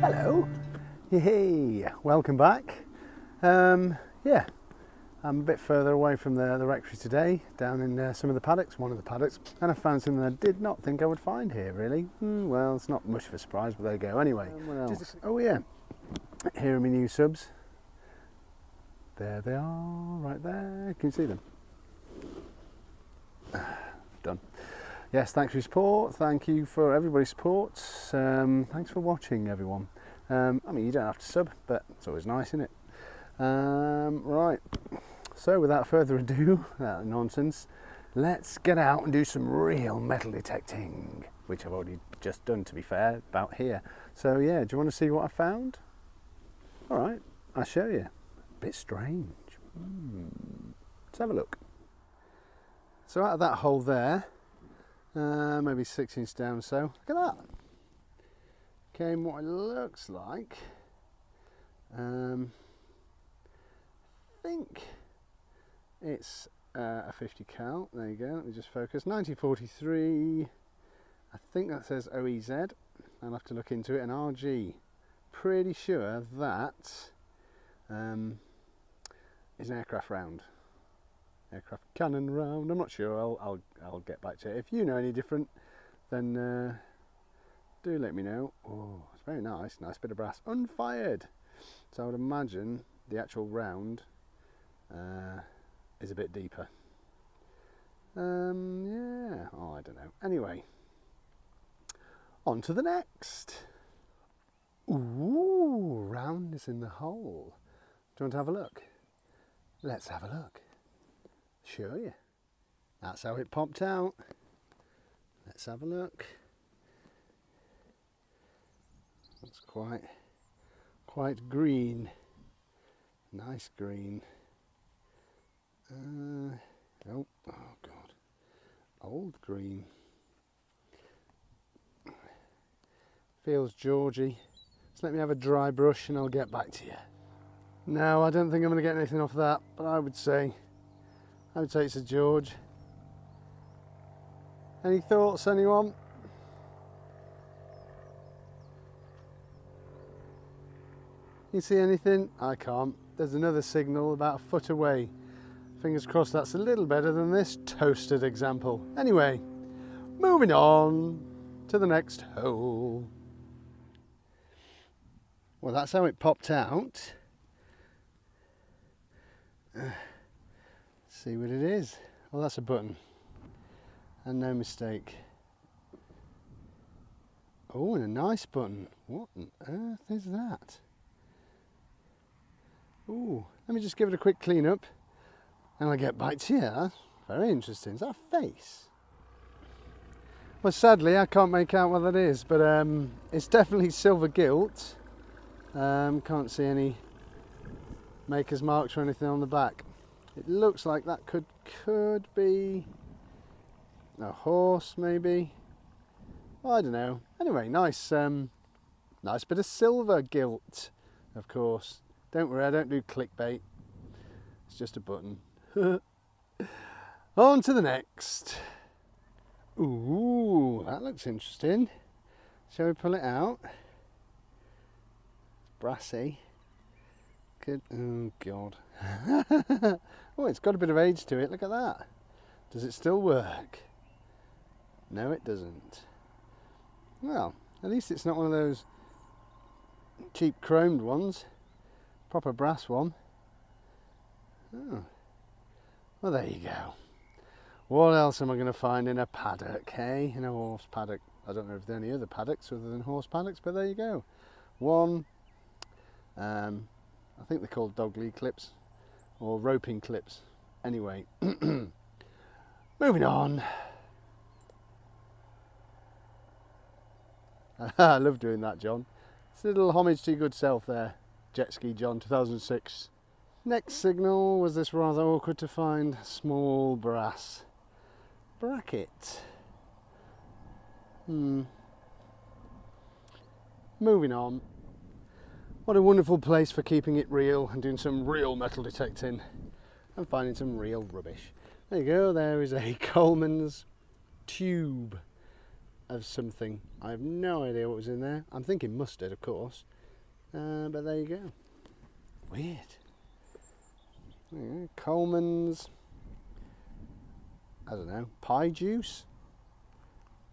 Hello. Hey, welcome back. Yeah, I'm a bit further away from the rectory today, down in some of the paddocks, one of the paddocks, and I found something I did not think I would find here, really. Well, it's not much of a surprise, but there you go. Anyway, what else? Oh yeah, here are my new subs. There they are, right there. Can you see them? Done. Yes, thanks for your support. Thank you for everybody's support. Thanks for watching, everyone. I mean, you don't have to sub, but it's always nice, isn't it? Right. So, without further ado, that nonsense, let's get out and do some real metal detecting, which I've already just done, to be fair, about here. So, yeah, do you want to see what I found? All right, I'll show you. A bit strange. Let's have a look. So, out of that hole there, maybe 6 inches down or so, look at that. Came what it looks like. I think it's a 50 cal. There you go. Let me just focus. 1943. I think that says OEZ. I'll have to look into it. And RG. Pretty sure that is an aircraft round. Aircraft cannon round. I'm not sure. I'll get back to it. If you know any different, then do let me know. Oh, it's very nice. Nice bit of brass. Unfired. So I would imagine the actual round is a bit deeper. Yeah. Oh, I don't know. Anyway, on to the next. Ooh, round is in the hole. Do you want to have a look? Let's have a look. Show you. That's how it popped out. Let's have a look. That's quite green. Nice green. Oh God. Old green. Feels Georgie. Just let me have a dry brush and I'll get back to you. No, I don't think I'm going to get anything off that, but I would say it's a George. Any thoughts, anyone? You see anything? I can't. There's another signal about a foot away. Fingers crossed that's a little better than this toasted example. Anyway, moving on to the next hole. Well, that's how it popped out. See what it is. Well, that's a button. And no mistake. Oh, and a nice button. What on earth is that? Ooh, let me just give it a quick clean up and I'll get back to you. Very interesting. Is that a face? Well, sadly, I can't make out what that is, but it's definitely silver gilt. Can't see any maker's marks or anything on the back. It looks like that could be a horse, maybe. Well, I don't know. Anyway, nice bit of silver gilt, of course. Don't worry, I don't do clickbait. It's just a button. On to the next. Ooh, that looks interesting. Shall we pull it out? Brassy. Good. Oh, God. Oh, it's got a bit of age to it. Look at that. Does it still work? No, it doesn't. Well, at least it's not one of those cheap chromed ones. Proper brass one. Oh. Well, there you go. What else am I going to find in a paddock, hey? In a horse paddock. I don't know if there are any other paddocks other than horse paddocks, but there you go. One, I think they're called dog lead clips or roping clips. Anyway, moving on. I love doing that, John. It's a little homage to your good self there. Jet Ski John 2006. Next signal was this rather awkward to find small brass bracket. Moving on. What a wonderful place for keeping it real and doing some real metal detecting and finding some real rubbish. There you go, there is a Coleman's tube of something. I have no idea what was in there. I'm thinking mustard, of course. But there you go. Weird. Yeah, Coleman's, I don't know, pie juice?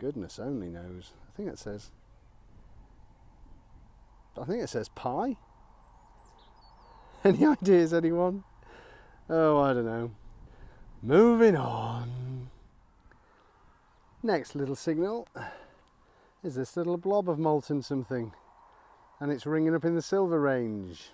Goodness only knows. I think it says pie. Any ideas, anyone? Oh, I don't know. Moving on. Next little signal is this little blob of molten something, and it's ringing up in the silver range.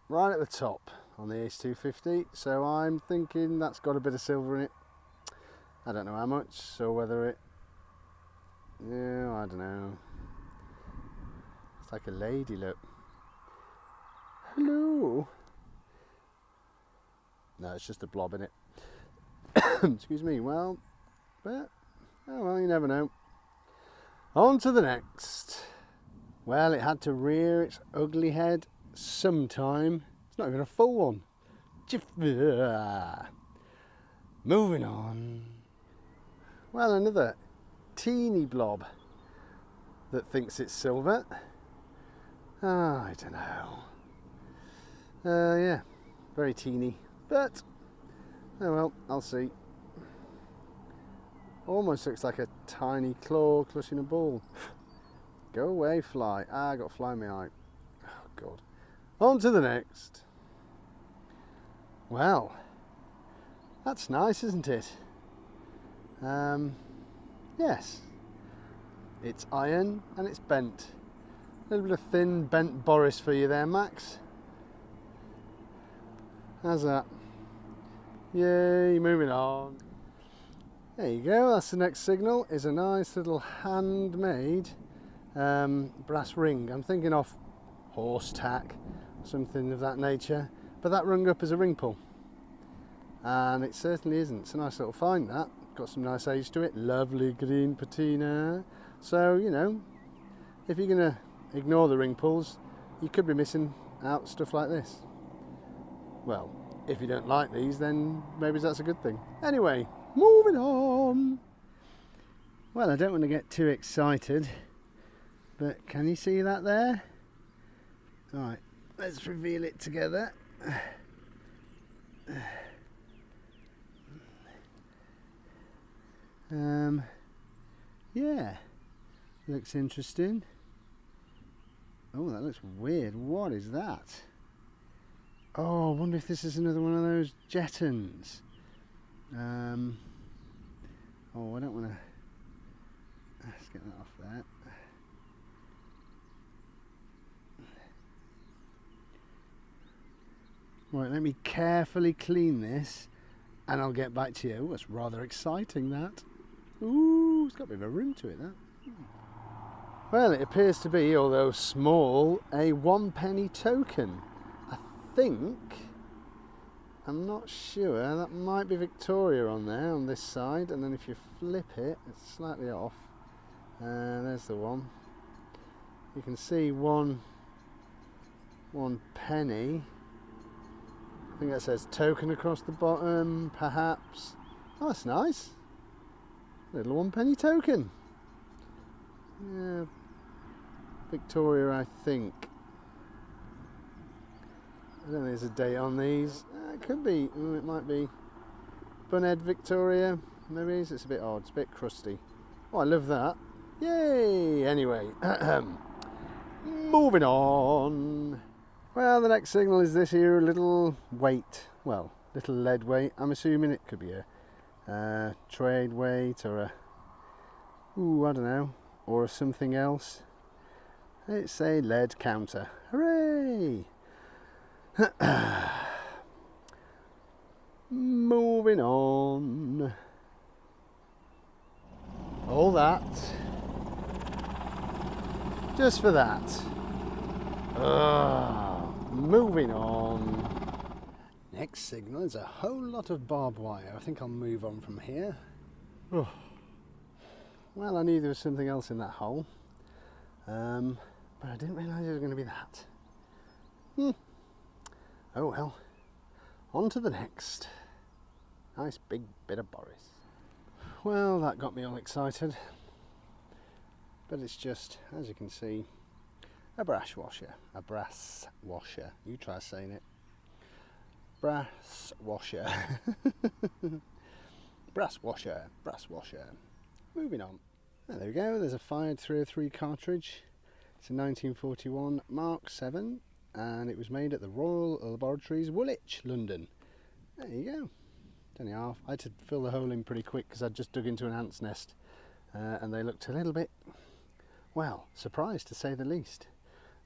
Right at the top on the Ace 250, so I'm thinking that's got a bit of silver in it. I don't know how much, so whether it, yeah, I don't know. It's like a lady, look. Hello. No, it's just a blob in it. Excuse me. Well, but oh well, you never know. On to the next. Well, it had to rear its ugly head sometime. It's not even a full one. Moving on. Well, another teeny blob that thinks it's silver. I don't know. Yeah, very teeny, but oh well, I'll see. Almost looks like a tiny claw clutching a ball. Go away, fly. I got a fly in my eye. Oh God. On to the next. Well, that's nice, isn't it? Yes. It's iron and it's bent. A little bit of thin bent Boris for you there, Max. How's that? Yay, moving on. There you go, that's the next signal, is a nice little handmade brass ring. I'm thinking of horse tack, something of that nature, but that rung up as a ring pull. And it certainly isn't. It's a nice little find, that. Got some nice age to it, lovely green patina. So, you know, if you're going to ignore the ring pulls, you could be missing out stuff like this. Well, if you don't like these, then maybe that's a good thing. Anyway, moving on. Well, I don't want to get too excited, but can you see that there? Right, let's reveal it together. Yeah, looks interesting. Oh, that looks weird. What is that? Oh, I wonder if this is another one of those Jettons. Oh, I don't want to. Let's get that off there. Right, let me carefully clean this and I'll get back to you. Oh, that's rather exciting, that. Ooh, it's got a bit of a ring to it, that. Well, it appears to be, although small, a 1 penny token. I think, I'm not sure, that might be Victoria on there, on this side, and then if you flip it, it's slightly off. There's the one. You can see one penny. I think that says token across the bottom, perhaps. Oh, that's nice. Little 1 penny token. Yeah, Victoria, I think. I don't think there's a date on these. It could be. It might be Bunhead Victoria. Maybe it's a bit odd. It's a bit crusty. Oh, I love that. Yay! Anyway, moving on. Well, the next signal is this here little weight. Well, little lead weight. I'm assuming it could be a trade weight or a, I don't know, or something else. It's a lead counter. Hooray! Moving on. All that. Just for that. Moving on. Next signal is a whole lot of barbed wire. I think I'll move on from here. Oh. Well, I knew there was something else in that hole, but I didn't realise it was going to be that. Oh well, on to the next. Nice big bit of Boris. Well, that got me all excited, but it's just, as you can see, A brass washer. A brass washer. You try saying it. Brass washer. Brass washer. Brass washer. Moving on. Oh, there we go. There's a fired 303 cartridge. It's a 1941 Mark 7 and it was made at the Royal Laboratories, Woolwich, London. There you go. It's only half. I had to fill the hole in pretty quick because I'd just dug into an ant's nest and they looked a little bit, well, surprised to say the least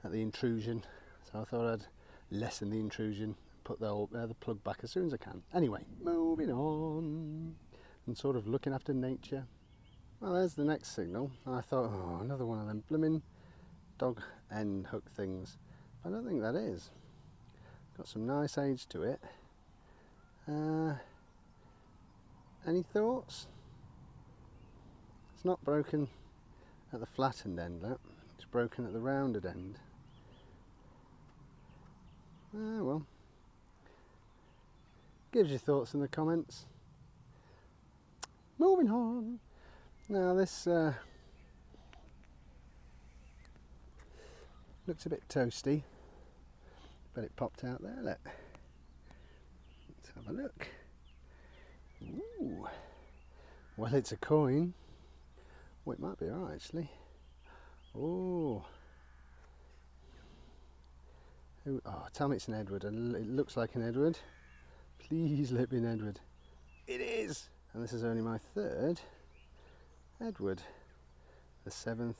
at the intrusion. So I thought I'd lessen the intrusion, put the plug back as soon as I can. Anyway, moving on and sort of looking after nature. Well, there's the next signal. I thought, oh, another one of them blooming dog end hook things. I don't think that is. Got some nice age to it. Any thoughts? It's not broken at the flattened end, look. It's broken at the rounded end. Ah, well. Gives you thoughts in the comments. Moving on. Now this looks a bit toasty, but it popped out there, look. Let's have a look. Ooh. Well, it's a coin. Well, it might be alright actually. Oh. Oh, tell me it's an Edward. It looks like an Edward. Please let it be an Edward. It is! And this is only my third Edward. The 7th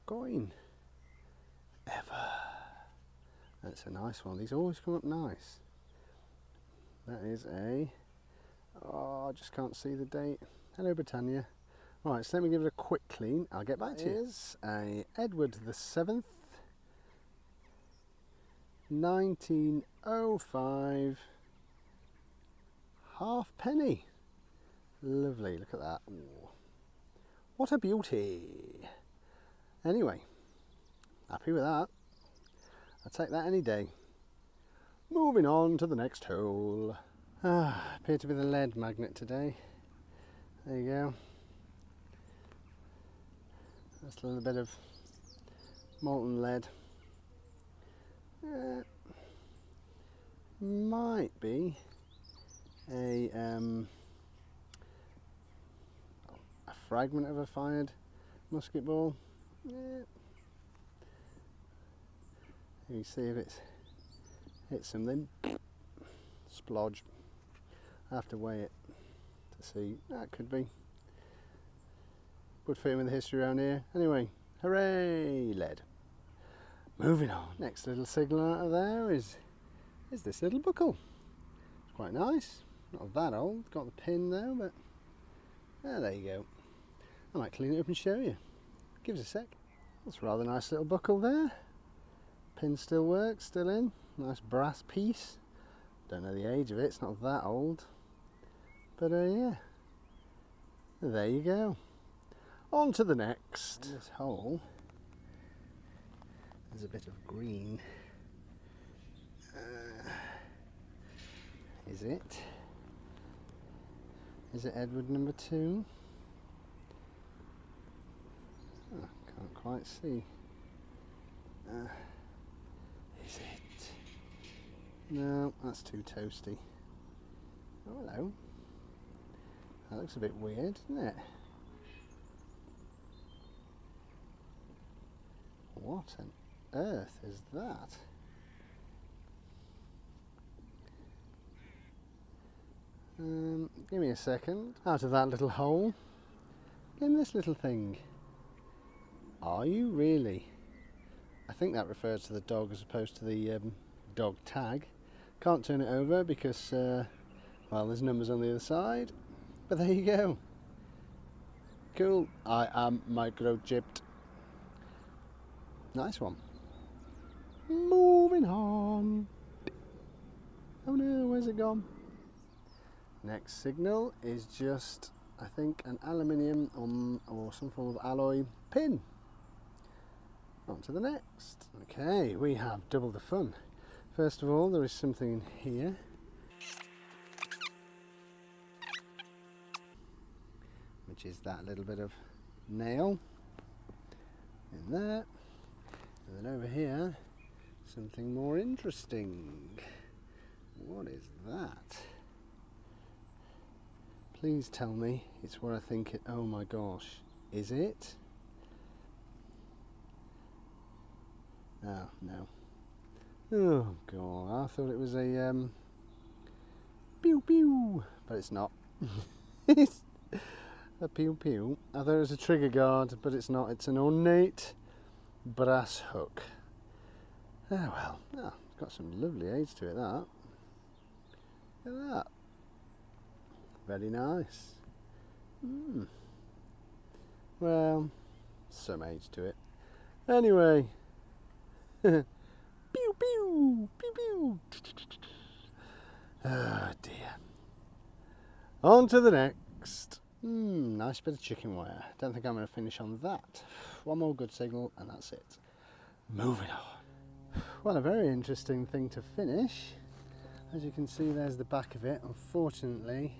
coin ever. That's a nice one. These always come up nice. That is a... Oh, I just can't see the date. Hello, Britannia. Right, so let me give it a quick clean. I'll get back to you. It is a Edward the 7th, 1905 halfpenny. Lovely, look at that. Ooh. What a beauty. Anyway, happy with that. I'll take that any day. Moving on to the next hole. Appeared to be the lead magnet today. There you go. That's a little bit of molten lead. Might be a fragment of a fired musket ball. Yeah. You see if it's hit something. Splodge. I have to weigh it to see. That could be. Would fit in with the history around here. Anyway, hooray, lead. Moving on. Next little signal out of there is this little buckle. It's quite nice. Not that old. Got the pin though, but there you go. I might clean it up and show you. Give us a sec. That's a rather nice little buckle there. Pin still works, still in. Nice brass piece. Don't know the age of it. It's not that old. But yeah. There you go. On to the next. In this hole, there's a bit of green. Is it Edward number 2? Oh, can't quite see. Is it? No, that's too toasty. Oh, hello. That looks a bit weird, doesn't it? What on earth is that? Give me a second. Out of that little hole, in this little thing. Are you really? I think that refers to the dog as opposed to the dog tag. Can't turn it over because, well, there's numbers on the other side. But there you go. Cool. I am microchipped. Nice one. Moving on. Oh no, where's it gone? Next signal is just, I think, an aluminium or some form of alloy pin. On to the next. Okay, we have double the fun. First of all, there is something in here. Which is that little bit of nail in there. And then over here, something more interesting. What is that? Please tell me it's what I think it... Oh my gosh. Is it? Oh, no. Oh god, I thought it was a pew pew, but it's not. It's a pew pew. I thought it was a trigger guard, but it's not. It's an ornate brass hook. Oh well, oh, it's got some lovely age to it, that. Look at that. Very nice. Well, some age to it. Anyway. Pew pew, pew pew. Oh dear. On to the next. Nice bit of chicken wire. Don't think I'm going to finish on that. One more good signal and that's it. Moving on. Well, a very interesting thing to finish. As you can see, there's the back of it. Unfortunately,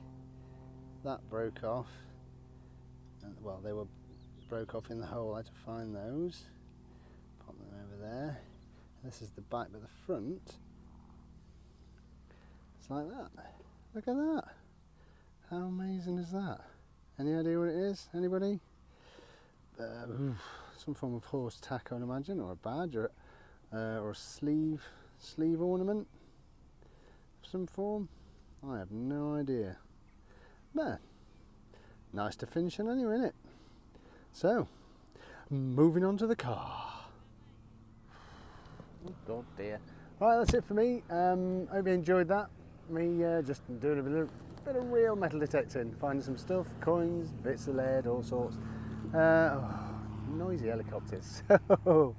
that broke off. And, well, they were broke off in the hole. I had to find those. Pop them over there. This is the back, but the front, it's like that. Look at that. How amazing is that? Any idea what it is? Anybody? Some form of horse tack, I would imagine, or a badge, or a sleeve ornament of some form. I have no idea. But nice to finish on anyway, isn't it? So, moving on to the car. Oh god dear. Right, that's it for me. Hope you enjoyed that. Me just doing a bit of real metal detecting, finding some stuff, coins, bits of lead, all sorts. Noisy helicopters. So,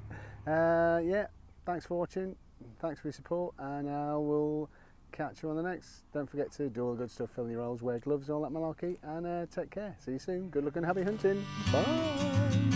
yeah, thanks for watching, thanks for your support, and I will catch you on the next. Don't forget to do all the good stuff, fill in your holes, wear gloves, all that malarkey, and take care. See you soon. Good luck and happy hunting. Bye.